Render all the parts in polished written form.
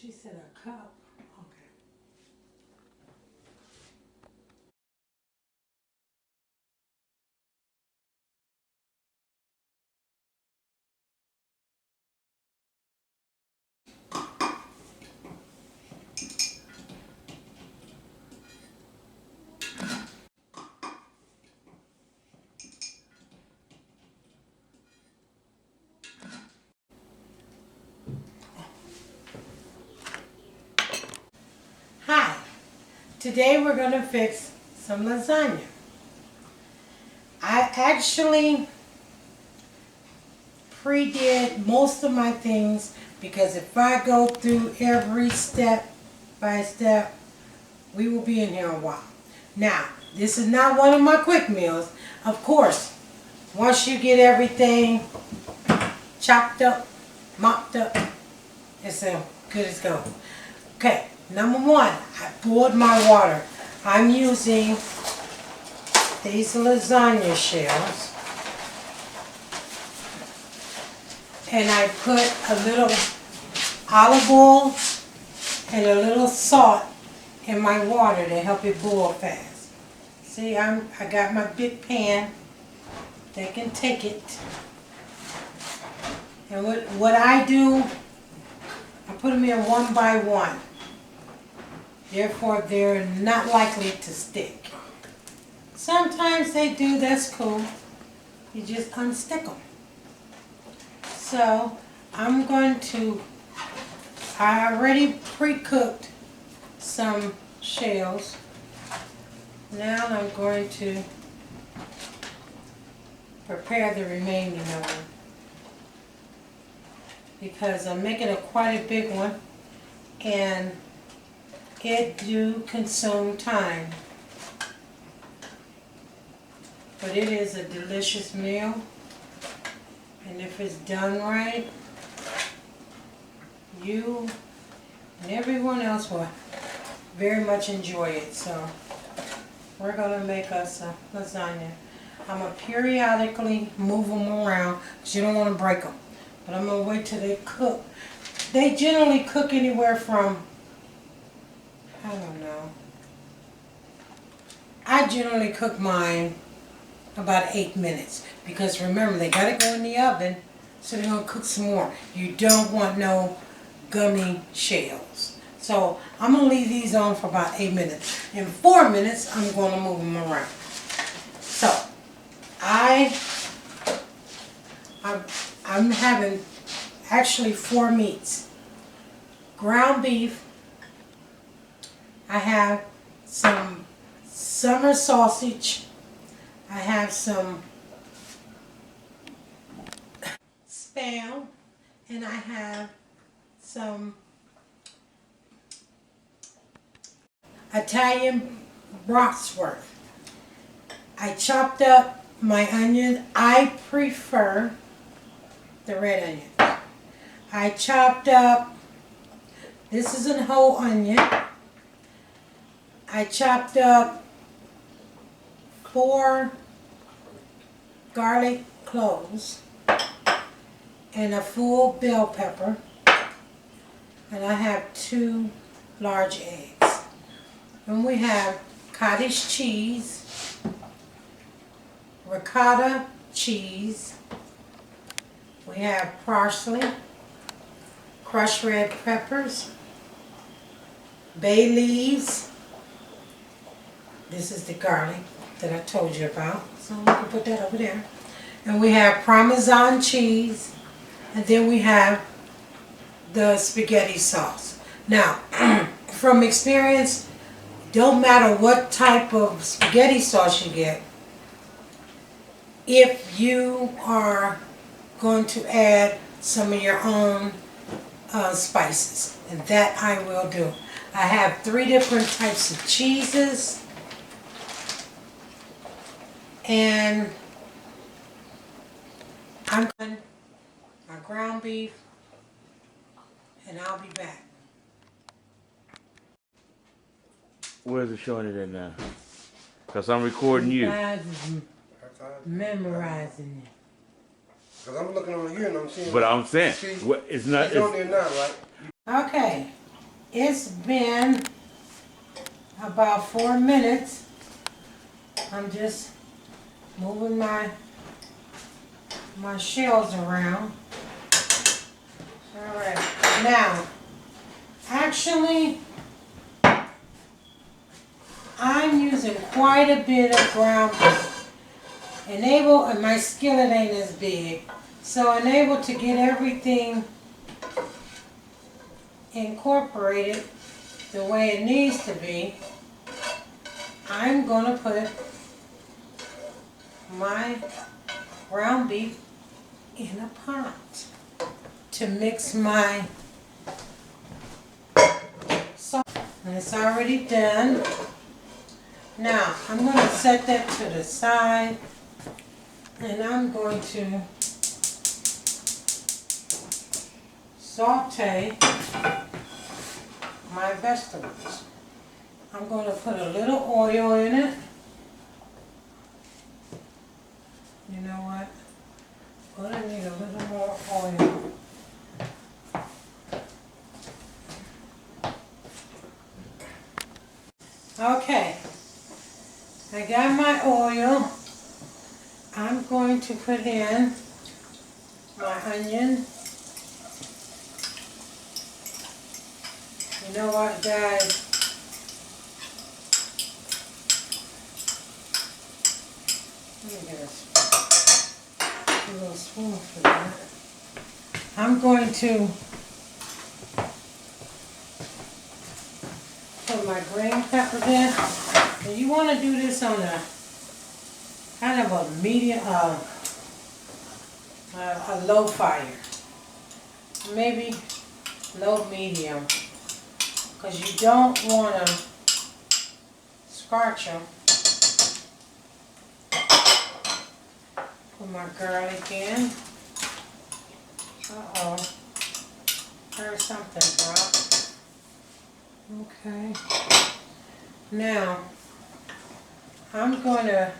She said a cup. Okay. Hi. Today we're going to fix some lasagna. I actually pre-did most of my things because if I go through every step by step, we will be in here a while. Now, this is not one of my quick meals. Of course, once you get everything chopped up, mopped up, it's as good as gold. Okay, number one, I boiled my water. I'm using these lasagna shells. And I put a little olive oil and a little salt in my water to help it boil fast. See, I got my big pan that can take it. And what I do, I put them in one by one. Therefore, they're not likely to stick. Sometimes they do, that's cool. You just unstick them. So, I'm going to, I already pre-cooked some shells. Now I'm going to prepare the remaining of them. Because I'm making quite a big one and it do consume time. But it is a delicious meal. And if it's done right, you and everyone else will very much enjoy it. So we're going to make us a lasagna. I'm going to periodically move them around because you don't want to break them. But I'm going to wait till they cook. They generally cook anywhere from, I don't know. I generally cook mine about 8 minutes. Because remember, they got to go in the oven, so they're going to cook some more. You don't want no gummy shells. So I'm going to leave these on for about 8 minutes. In 4 minutes, I'm going to move them around. So I'm having actually 4 meats. Ground beef. I have some summer sausage. I have some spam, and I have some Italian bratwurst. I chopped up my onion. I prefer the red onion. I chopped up, this is a whole onion. I chopped up 4 garlic cloves and a full bell pepper, and I have 2 large eggs. And we have cottage cheese, ricotta cheese, we have parsley, crushed red peppers, bay leaves, this is the garlic that I told you about, so we can put that over there. And we have Parmesan cheese, and then we have the spaghetti sauce. Now, from experience, don't matter what type of spaghetti sauce you get, if you are going to add some of your own spices, and that I will do. I have 3 different types of cheeses, and I'm going to my ground beef, and I'll be back. Where's it showing it in now? Because I'm recording you. Guys is memorizing it. Because I'm looking on here and I'm seeing. But I'm saying, it's not. It's on there now, right? Okay, It's been about 4 minutes. I'm just moving my shells around. Alright, now, actually, I'm using quite a bit of ground beef. And my skillet ain't as big. So I'm able to get everything incorporated the way it needs to be. I'm gonna put my ground beef in a pot to mix my sauce. And it's already done. Now, I'm going to set that to the side, and I'm going to saute my vegetables. I'm going to put a little oil in it. You know what? I'm going to need a little more oil. Okay. I got my oil. I'm going to put in my onion. You know what, guys? Let me get a little spoon for that. I'm going to put my green peppers in. And you want to do this on a kind of a medium, a low fire. Maybe low medium. Because you don't want to scorch them. Put my garlic in. Uh-oh. Heard something drop. Okay. Now, I'm going to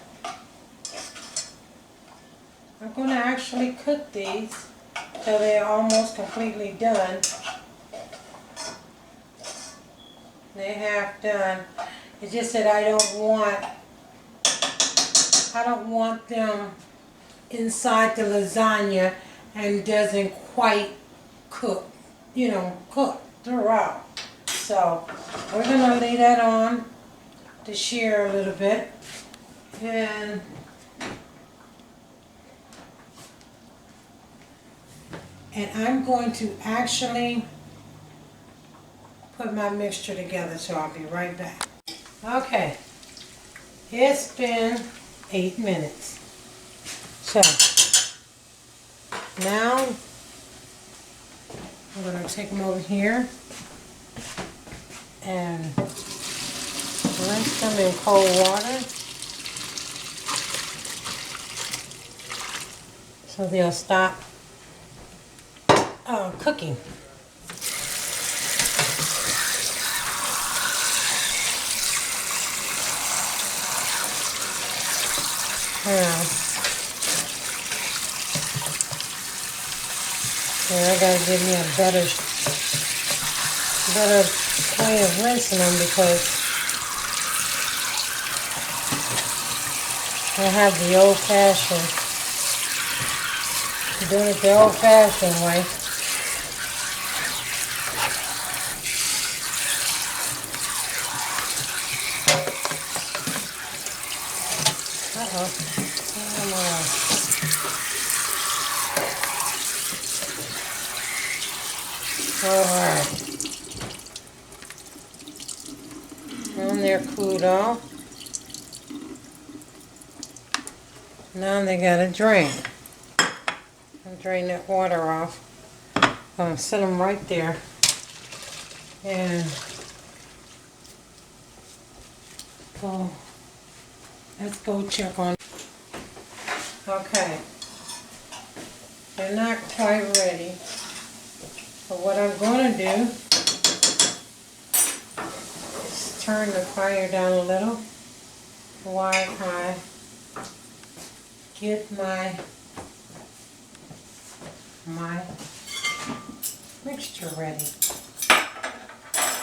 actually cook these till they're almost completely done. They half done. It's just that I don't want them inside the lasagna and doesn't quite cook, cook throughout. So we're gonna lay that on to sear a little bit, and I'm going to actually put my mixture together, so I'll be right back. Okay, it's been 8 minutes. So now I'm going to take them over here and rinse them in cold water so they'll stop cooking. Yeah, I gotta give me a better way of rinsing them, because I have the old-fashioned, doing it the old-fashioned way. Alright. And they're cooled off. Now they gotta drain. I'll drain that water off. I'm gonna set them right there. And let's go check on. Okay. They're not quite ready. But what I'm going to do is turn the fire down a little while I get my mixture ready.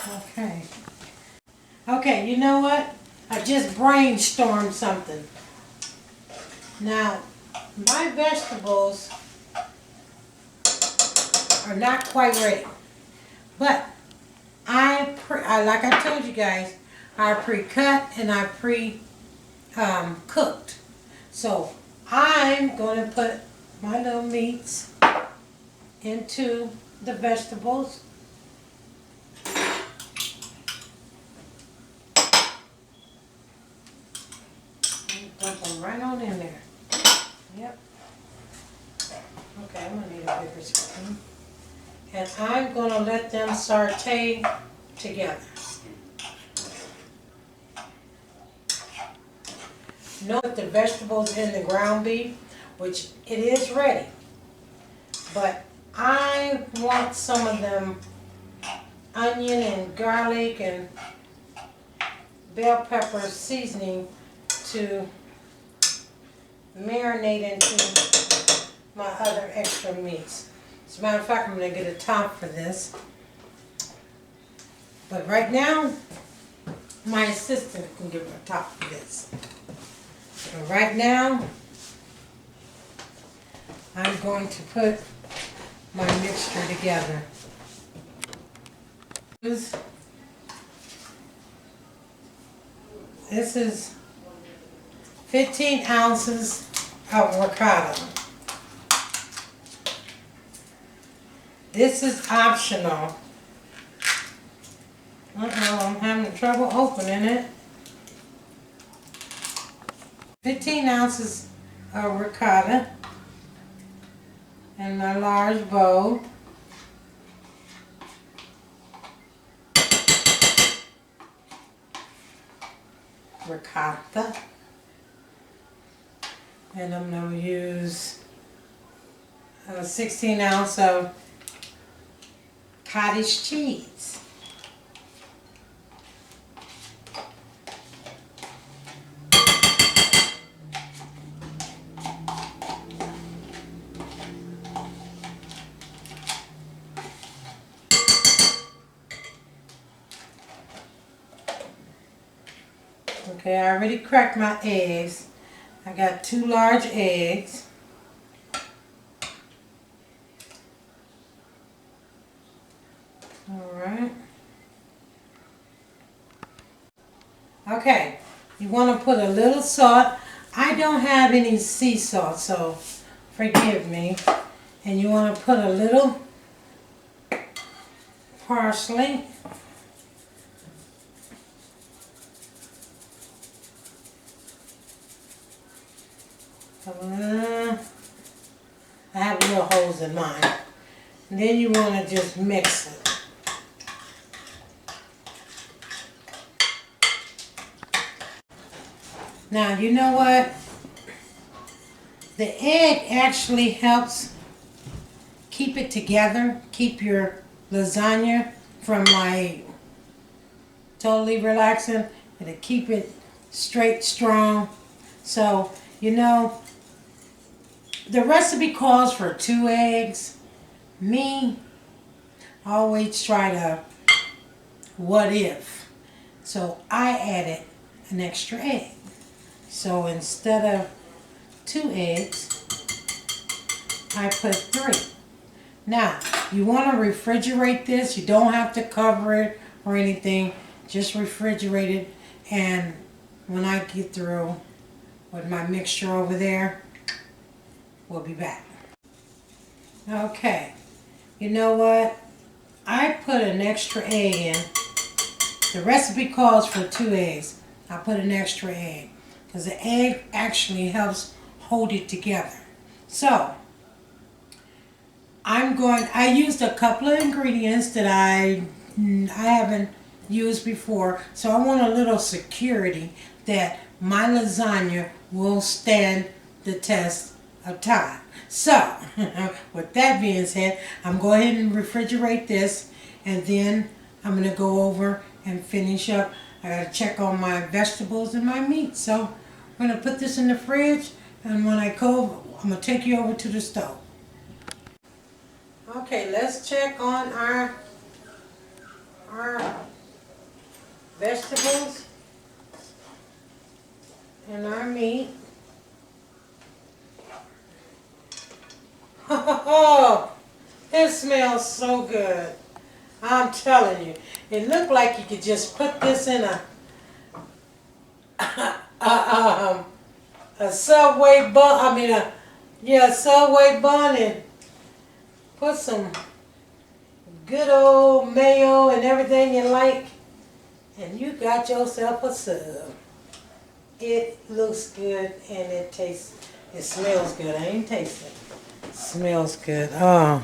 Okay. Okay, you know what? I just brainstormed something. Now, my vegetables are not quite ready. But like I told you guys, I pre-cut and I pre-cooked. So I'm going to put my little meats into the vegetables. Dump them right on in there. Yep. Okay, I'm going to need a bigger spoon. And I'm going to let them saute together. Know that the vegetables in the ground beef, which it is ready, but I want some of them onion and garlic and bell pepper seasoning to marinate into my other extra meats. As a matter of fact, I'm going to get a top for this. But right now, my assistant can give a top for this. But right now, I'm going to put my mixture together. This is 15 ounces of ricotta. This is optional. I'm having trouble opening it. 15 ounces of ricotta in my large bowl. Ricotta. And I'm going to use a 16 ounce of cottage cheese. Okay, I already cracked my eggs. I got 2 large eggs. Alright. Okay, you want to put a little salt. I don't have any sea salt, so forgive me. And you want to put a little parsley. I have little holes in mine. And then you want to just mix it. Now, you know what? The egg actually helps keep it together, keep your lasagna from like totally relaxing. It'll keep it straight, strong. So, you know, the recipe calls for 2 eggs. Me, I always try to what if. So I added an extra egg. So instead of 2 eggs, I put 3. Now, you want to refrigerate this. You don't have to cover it or anything. Just refrigerate it. And when I get through with my mixture over there, we'll be back. Okay. You know what? I put an extra egg in. The recipe calls for 2 eggs. I put an extra egg because the egg actually helps hold it together. So, I used a couple of ingredients that I haven't used before, so I want a little security that my lasagna will stand the test of time. So, with that being said, I'm going ahead and refrigerate this, and then I'm going to go over and finish up. I got to check on my vegetables and my meat. So, I'm going to put this in the fridge, and when I go, I'm going to take you over to the stove. Okay, let's check on our vegetables and our meat. Oh, it smells so good. I'm telling you. It looked like you could just put this in a Subway bun. Subway bun, and put some good old mayo and everything you like, and you got yourself a sub. It looks good and it smells good. I ain't tasting it. It smells good. Oh,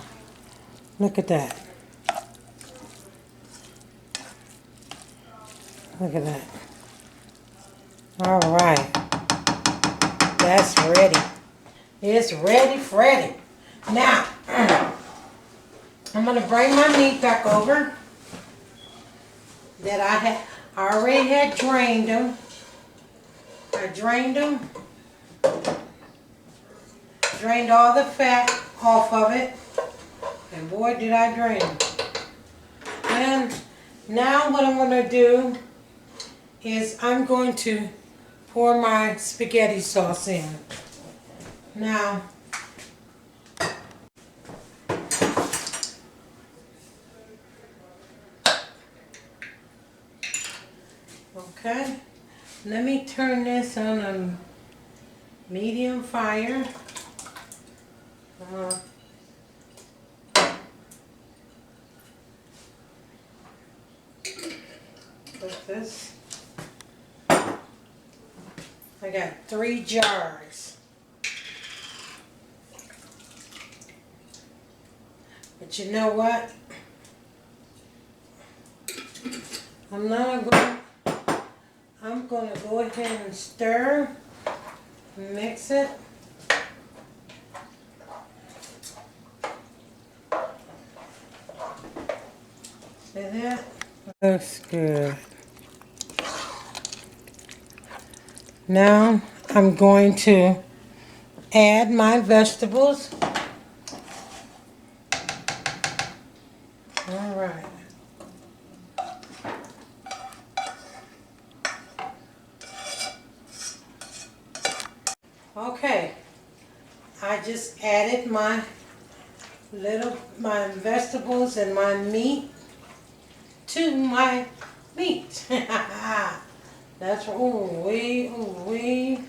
look at that. Look at that. All right. That's ready. It's ready, Freddy. Now, I'm going to bring my meat back over that I already had drained them. I drained them. Drained all the fat off of it. And boy, did I drain them. And now what I'm going to do is I'm going to pour my spaghetti sauce in. Now, okay, let me turn this on a medium fire. Put this. I got 3 jars. But you know what? I'm going to go ahead and stir, mix it. See that? Looks good. Now I'm going to add my vegetables. All right. Okay. I just added my vegetables and my meat to my meat. That's ooh wee.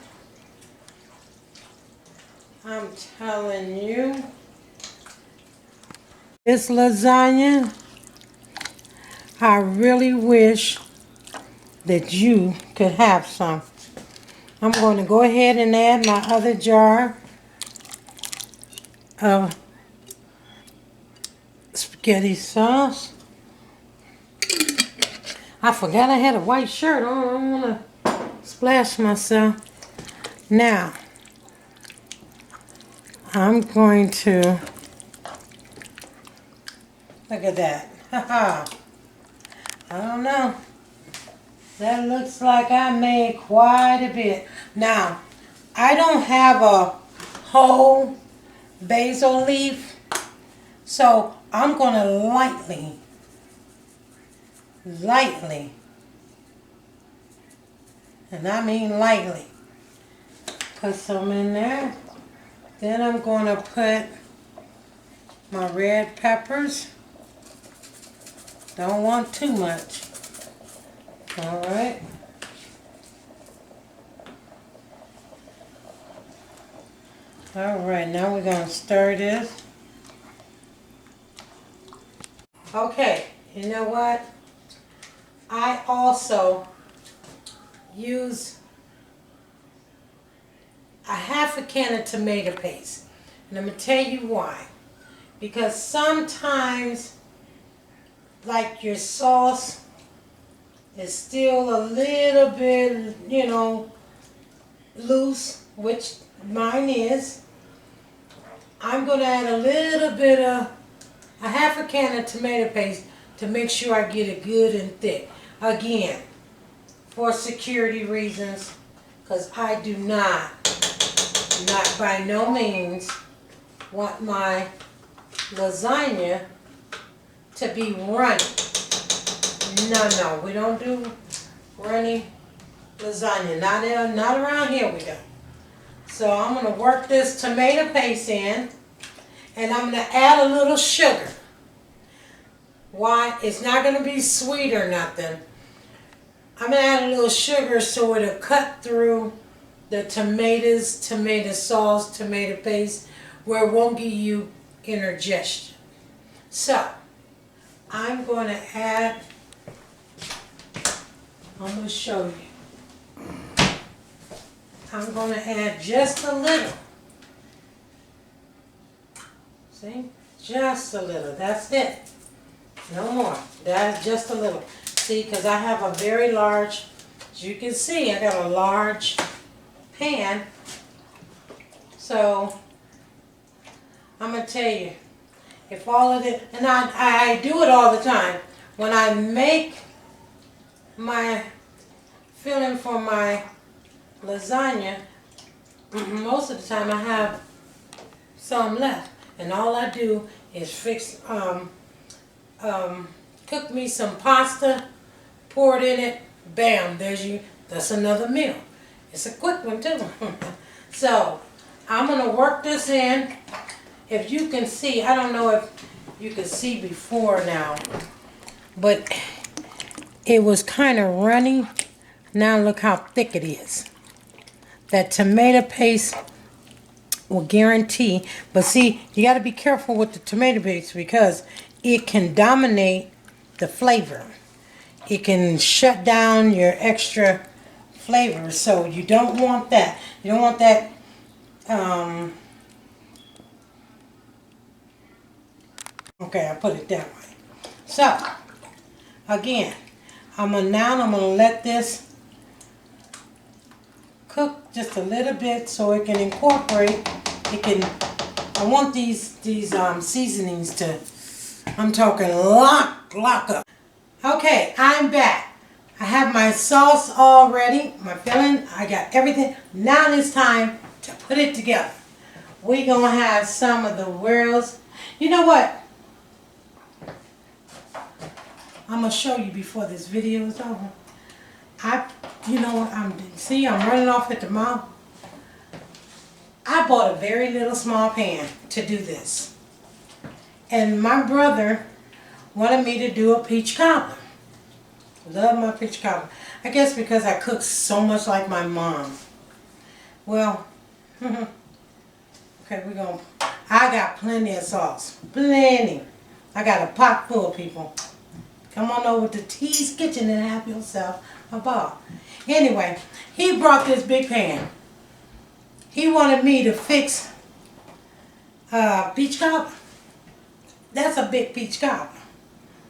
I'm telling you, this lasagna, I really wish that you could have some. I'm going to go ahead and add my other jar of spaghetti sauce. I forgot I had a white shirt on. I don't want to splash myself. Now, I'm going to, look at that. I don't know. That looks like I made quite a bit. Now, I don't have a whole basil leaf, so I'm going to lightly, and I mean lightly, put some in there. Then I'm going to put my red peppers. Don't want too much. All right. All right, now we're going to stir this. Okay, you know what? I also use a half a can of tomato paste. And I'm going to tell you why. Because sometimes, like your sauce is still a little bit, loose, which mine is. I'm going to add a little bit of, a half a can of tomato paste to make sure I get it good and thick. Again, for security reasons, because I do not by no means want my lasagna to be runny. No, we don't do runny lasagna. Not around here we go. So I'm going to work this tomato paste in, and I'm going to add a little sugar. Why? It's not going to be sweet or nothing. I'm going to add a little sugar so it'll cut through the tomatoes, tomato sauce, tomato paste, where it won't give you indigestion. So, I'm going to add, I'm going to show you. I'm going to add just a little. See? Just a little. That's it. No more. That's just a little. See, because I have a very large, as you can see, I got a large pan. So, I'm going to tell you, if all of it, and I do it all the time, when I make my filling for my lasagna, most of the time I have some left. And all I do is cook me some pasta, pour it in it, bam, that's another meal. It's a quick one too. So, I'm going to work this in. If you can see, I don't know if you can see before now, but it was kind of runny. Now look how thick it is. That tomato paste will guarantee, but see, you got to be careful with the tomato paste because it can dominate the flavor. It can shut down your extra flavor, so you don't want that. You don't want that okay, I put it that way. So, again, I'm gonna let this cook just a little bit so it can incorporate. I want these seasonings to, I'm talking lock up. Okay, I'm back. I have my sauce all ready, my filling, I got everything. Now it's time to put it together. We're gonna have some of the world's, you know what? I'm gonna show you before this video is over. You know what, I'm running off at the mouth. I bought a very little small pan to do this. And my brother wanted me to do a peach cobbler. Love my peach cobbler. I guess because I cook so much like my mom. Well, okay, I got plenty of sauce. Plenty. I got a pot full, people. Come on over to T's Kitchen and have yourself a ball. Anyway, he brought this big pan. He wanted me to fix peach cobbler. That's a big peach cobbler.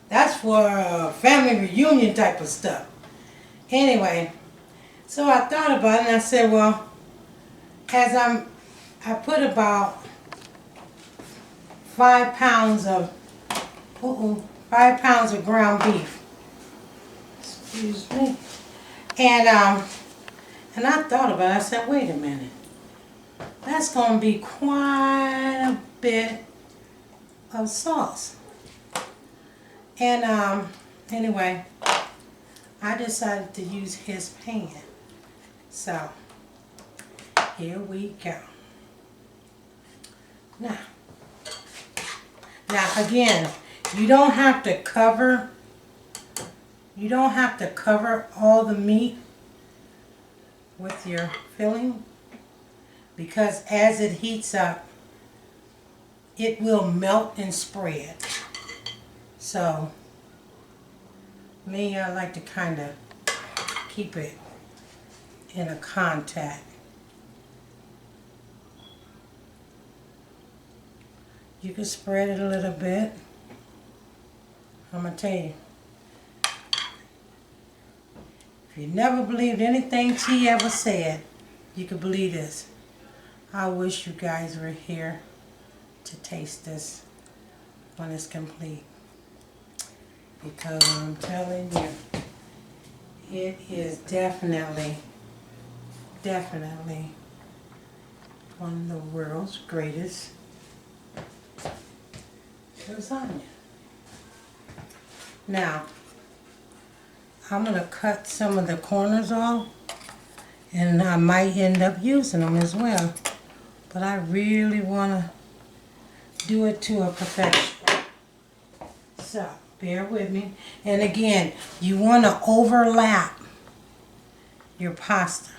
That's for family reunion type of stuff. Anyway, so I thought about it and I said, well, I put about 5 pounds of 5 pounds of ground beef. Excuse me. And I thought about it. I said, wait a minute. That's going to be quite a bit of sauce. And anyway, I decided to use his pan. So, here we go. Now again, you don't have to cover all the meat with your filling, because as it heats up, it will melt and spread. So, me, I like to kind of keep it in a contact. You can spread it a little bit. I'm going to tell you, if you never believed anything T ever said, you could believe this. I wish you guys were here to taste this when it's complete. Because I'm telling you, it is definitely one of the world's greatest lasagna. Now, I'm going to cut some of the corners off, and I might end up using them as well. But I really want to do it to a perfection. So, bear with me. And again, you want to overlap your pasta.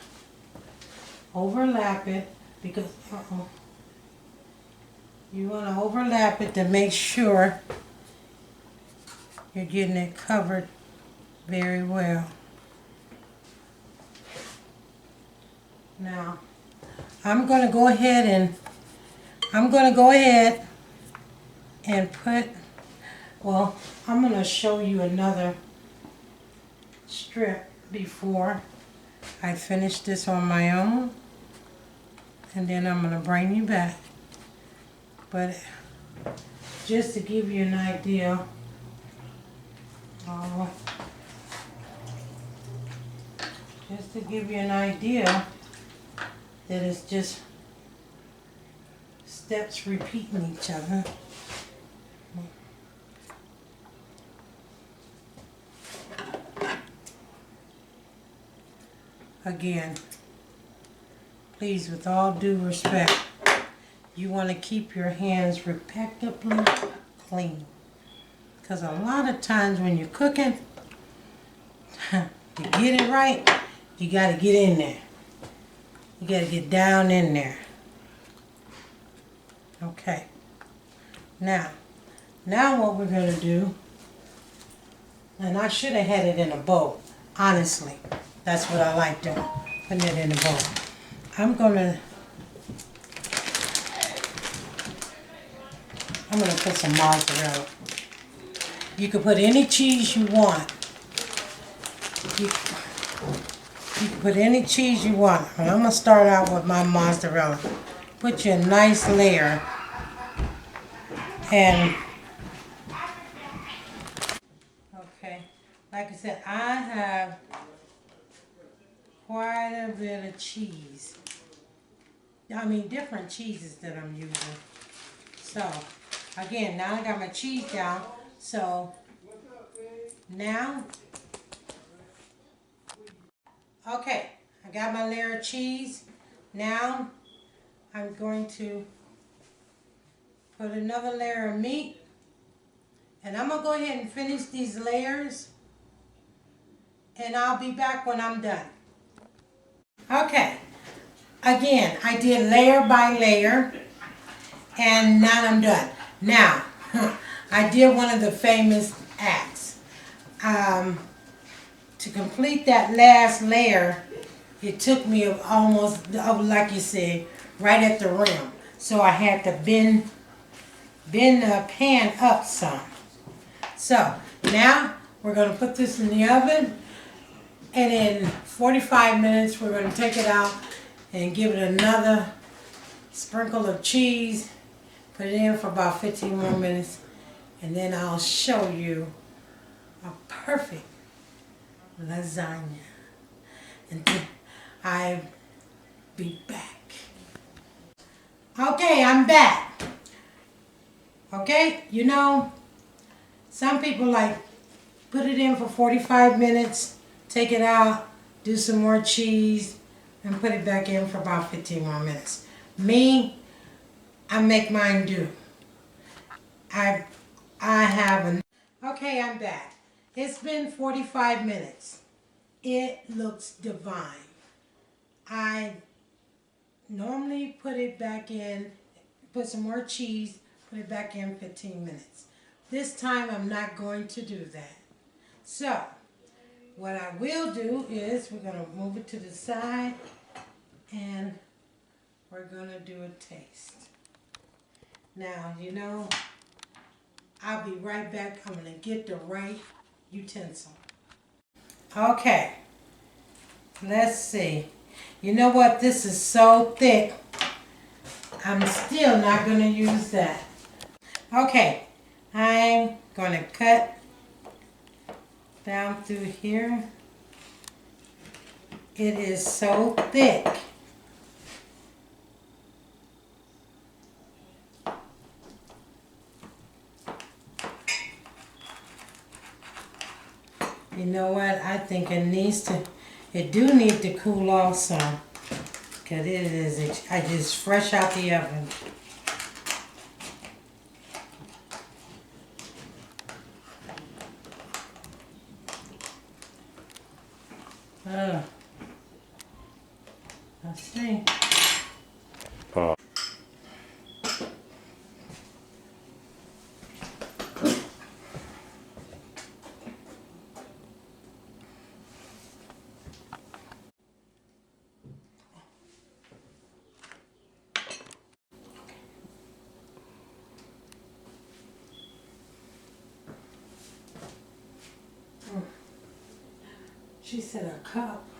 Overlap it because, you want to overlap it to make sure you're getting it covered very well. Now, I'm going to go ahead and put, well, I'm going to show you another strip before I finish this on my own, and then I'm going to bring you back. But just to give you an idea, that it's just steps repeating each other. Again, please, with all due respect, you want to keep your hands impeccably clean. Because a lot of times when you're cooking, to get it right, you got to get in there. You got to get down in there. Okay. Now what we're going to do, and I should have had it in a bowl, honestly. That's what I like doing, putting it in a bowl. I'm going to put some mozzarella. You can put any cheese you want. You can put any cheese you want. And I'm going to start out with my mozzarella. Put you a nice layer. And, okay, like I said, I have quite a bit of cheese. I mean, different cheeses that I'm using. So, again, now I got my cheese down. So, now, okay, I got my layer of cheese. Now, I'm going to put another layer of meat. And I'm going to go ahead and finish these layers. And I'll be back when I'm done. Okay, again, I did layer by layer. And now I'm done. Now, I did one of the famous acts. To complete that last layer, it took me almost, like you said, right at the rim. So I had to bend the pan up some. So now we're going to put this in the oven, and in 45 minutes we're going to take it out and give it another sprinkle of cheese. Put it in for about 15 more minutes, and then I'll show you a perfect lasagna. And then I'll be back. Okay, I'm back. Okay, you know, some people like put it in for 45 minutes, take it out, do some more cheese, and put it back in for about 15 more minutes. Me, I make mine do. I haven't. Okay, I'm back. It's been 45 minutes. It looks divine. I normally put it back in, put some more cheese, put it back in 15 minutes. This time I'm not going to do that. So, what I will do is we're going to move it to the side, and we're going to do a taste. Now, you know, I'll be right back. I'm going to get the right utensil. Okay. Let's see. You know what? This is so thick. I'm still not going to use that. Okay. I'm going to cut down through here. It is so thick. You know what? I think it do need to cool off some. Cause it is, I just fresh out the oven. Let's see. Pause. She said a cup.